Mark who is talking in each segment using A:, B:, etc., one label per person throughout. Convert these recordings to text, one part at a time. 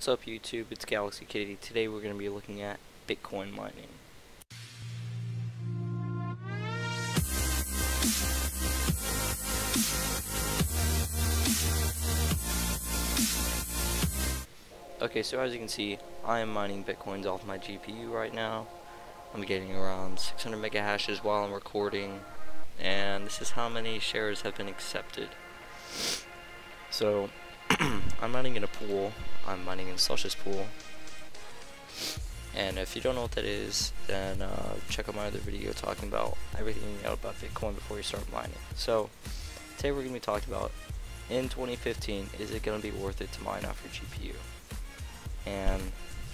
A: What's up YouTube, it's Galaxy Kitty. Today we're going to be looking at Bitcoin mining. Okay, so as you can see, I am mining Bitcoins off my GPU right now. I'm getting around 600 mega hashes while I'm recording, and this is how many shares have been accepted. So, I'm mining in a pool. I'm mining in Slush's pool. And if you don't know what that is, then check out my other video talking about everything you know about Bitcoin before you start mining. So, today we're going to be talking about, in 2015, is it going to be worth it to mine off your GPU? And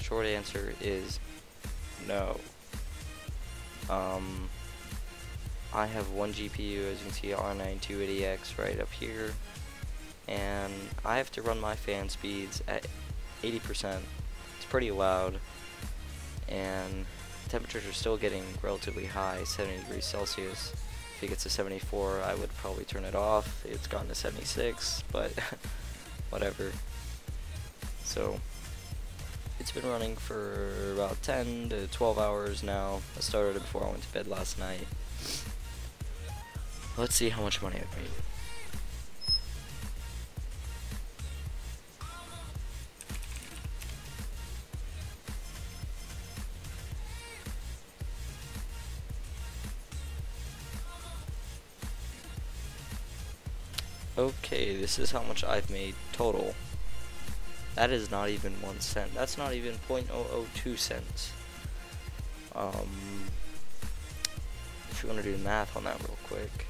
A: short answer is no. I have one GPU, as you can see, R9 280X right up here, and I have to run my fan speeds at 80%. It's pretty loud, and temperatures are still getting relatively high, 70 degrees Celsius. If it gets to 74, I would probably turn it off. It's gone to 76, but whatever. So it's been running for about 10 to 12 hours now. I started it before I went to bed last night. Let's see how much money I've made. Okay, this is how much I've made total. That is not even 1 cent. That's not even 0.002 cents. If you want to do the math on that real quick.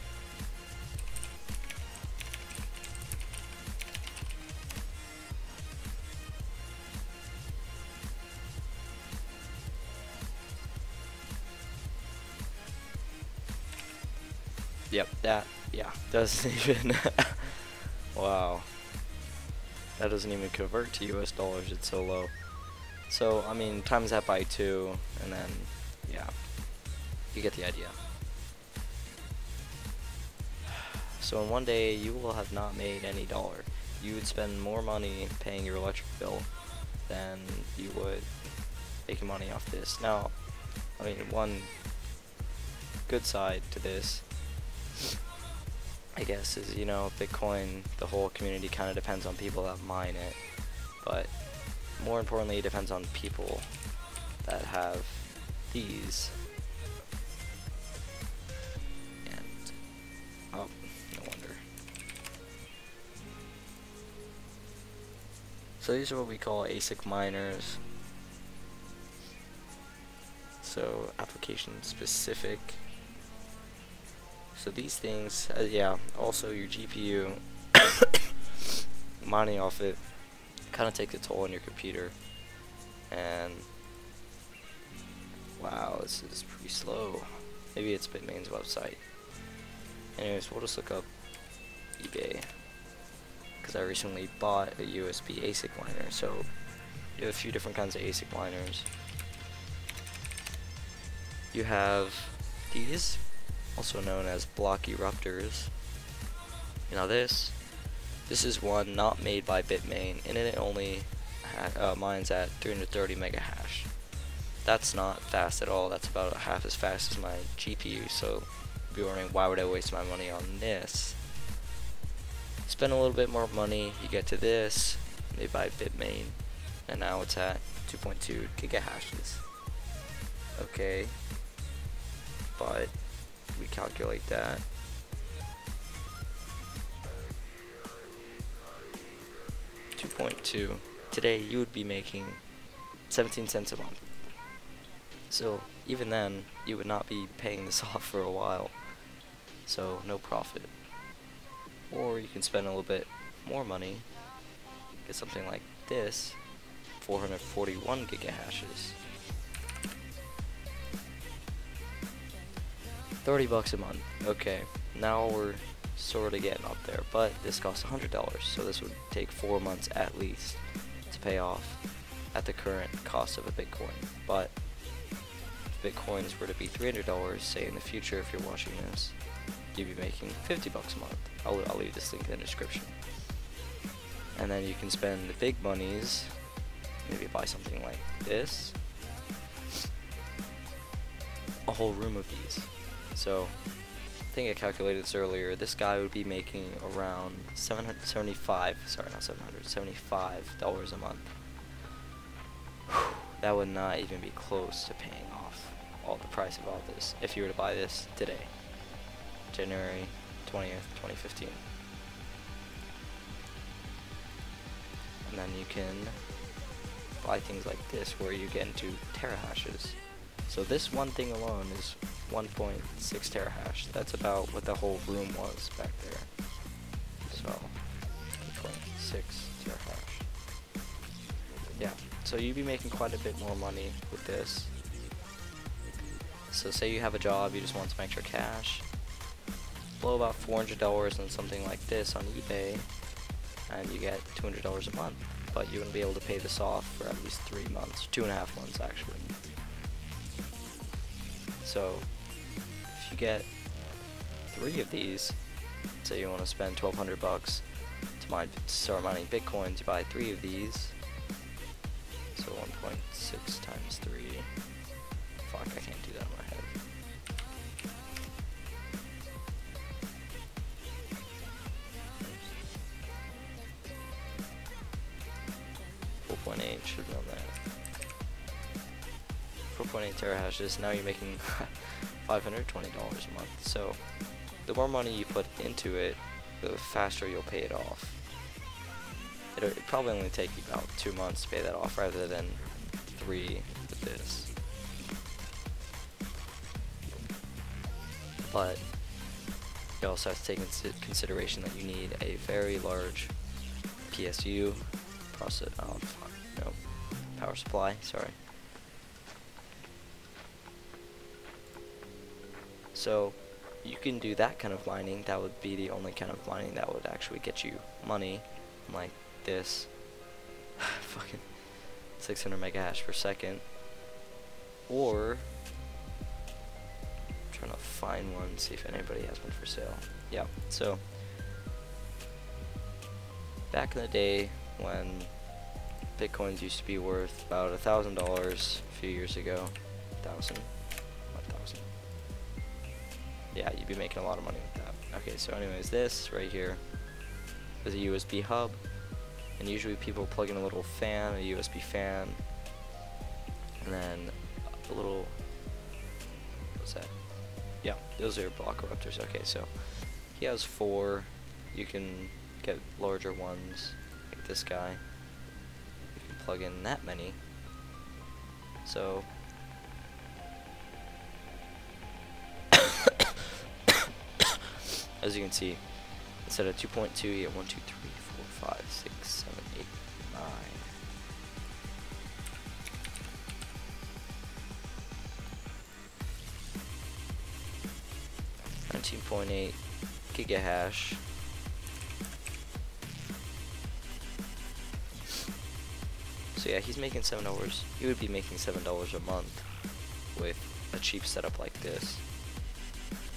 A: Yep, doesn't even wow. That doesn't even convert to US dollars, it's so low. So, I mean, times that by 2, and then, yeah, you get the idea. So in one day, you will have not made any dollar. You would spend more money paying your electric bill than you would making money off this. Now, I mean, one good side to this, I guess, is, you know, Bitcoin, the whole community kind of depends on people that mine it, but more importantly, it depends on people that have these. And, oh, no wonder. So these are what we call asic miners. So, application specific. So these things, yeah, also your GPU, mining off it, kind of takes a toll on your computer. And, wow, this is pretty slow. Maybe it's Bitmain's website. Anyways, we'll just look up eBay, because I recently bought a USB ASIC miner. So you have a few different kinds of ASIC miners. You have these, also known as block eruptors. Now this is one not made by Bitmain, and it only mines at 330 mega hash. That's not fast at all. That's about half as fast as my GPU. So you'll be wondering, why would I waste my money on this? Spend a little bit more money, you get to this, made by Bitmain, and now it's at 2.2 giga hashes. Okay, but we calculate that. $2.2. Today you would be making 17 cents a month. So even then, you would not be paying this off for a while. So no profit. Or you can spend a little bit more money, get something like this, 441 giga hashes. $30 a month. Okay, now we're sort of getting up there, but this costs $100, so this would take 4 months at least to pay off at the current cost of a Bitcoin. But if Bitcoins were to be $300, say in the future, if you're watching this, you'd be making $50 a month. I'll leave this link in the description. And then you can spend the big monies maybe buy something like this, a whole room of these. So I think I calculated this earlier. This guy would be making around $75 a month. That would not even be close to paying off all the price of all this if you were to buy this today, January 20th, 2015. And then you can buy things like this where you get into terahashes. So this one thing alone is 1.6 terahash. That's about what the whole room was back there. So 1.6 terahash. Yeah, so you'd be making quite a bit more money with this. So say you have a job, you just want some extra cash, blow about $400 on something like this on eBay, and you get $200 a month. But you wouldn't be able to pay this off for at least 3 months, 2.5 months actually. So if you get 3 of these, say you want to spend $1,200 to start mining bitcoins, you buy 3 of these. So 1.6 times 3. Fuck, I can't do that in my head. Should have known that. 4.8 terahashes. Now you're making $520 a month. So the more money you put into it, the faster you'll pay it off. It'll probably only take you about 2 months to pay that off, rather than 3 with this. But you also have to take into consideration that you need a very large PSU process. No, power supply, sorry. So you can do that kind of mining. That would be the only kind of mining that would actually get you money, like this. Fucking 600 mega hash per second. Or I'm trying to find one, see if anybody has one for sale. Yeah, so back in the day when bitcoins used to be worth about $1,000 a few years ago. 1,000. Yeah, you'd be making a lot of money with that. Okay, so anyways, this right here is a USB hub, and usually people plug in a little fan, a USB fan, and then a little, what's that? Yeah, those are block eruptors. Okay, so he has 4. You can get larger ones, like this guy. Plug in that many. So as you can see, instead of 2.2 you get 1, 2, 3, 4, 5, 6, 7, 8, 9. 19.8 gigahash. So yeah, he's making $7. He would be making $7 a month with a cheap setup like this.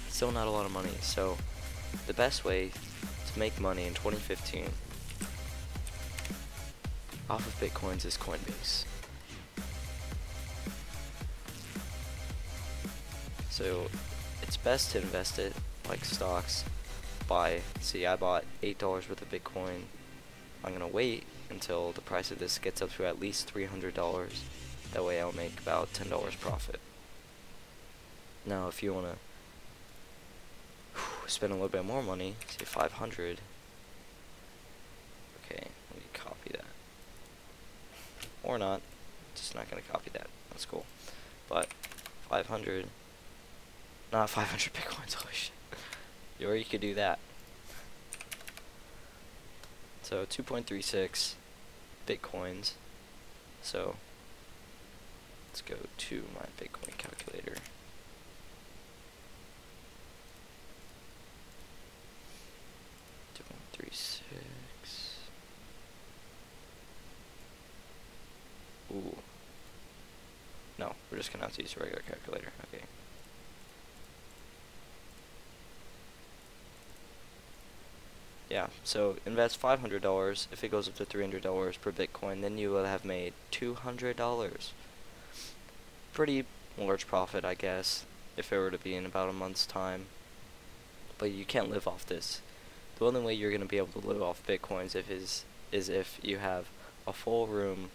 A: Still not a lot of money. So the best way to make money in 2015 off of bitcoins is Coinbase. So it's best to invest it like stocks. See, I bought $8 worth of Bitcoin. I'm gonna wait until the price of this gets up to at least $300. That way I'll make about $10 profit. Now if you wanna spend a little bit more money, say 500. Okay, let me copy that. Or not. Just not gonna copy that. That's cool. But 500, not 500 bitcoins. Holy shit. Or you could do that. So 2.36 bitcoins. So let's go to my Bitcoin calculator. Ooh. No, we're just gonna have to use a regular calculator. Okay. yeah, so invest $500. If it goes up to $300 per Bitcoin, then you will have made $200. Pretty large profit, I guess, if it were to be in about a month's time. But you can't live off this. The only way you're going to be able to live off Bitcoins is if you have a full room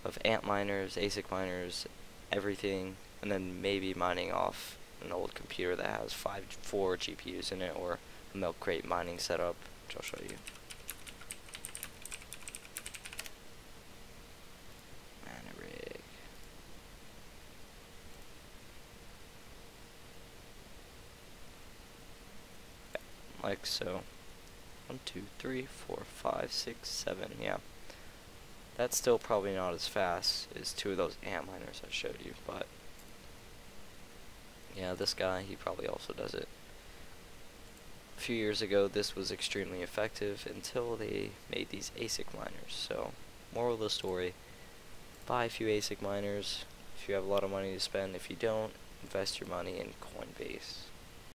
A: of ant miners, asic miners, everything, and then maybe mining off an old computer that has four GPUs in it, or a milk crate mining setup, which I'll show you. Mana rig. Yeah, like so. 1, 2, 3, 4, 5, 6, 7. Yeah. That's still probably not as fast as two of those ant miners I showed you, but yeah, this guy, he probably also does it. A few years ago, this was extremely effective until they made these asic miners. So, moral of the story, buy a few asic miners if you have a lot of money to spend. If you don't, invest your money in Coinbase.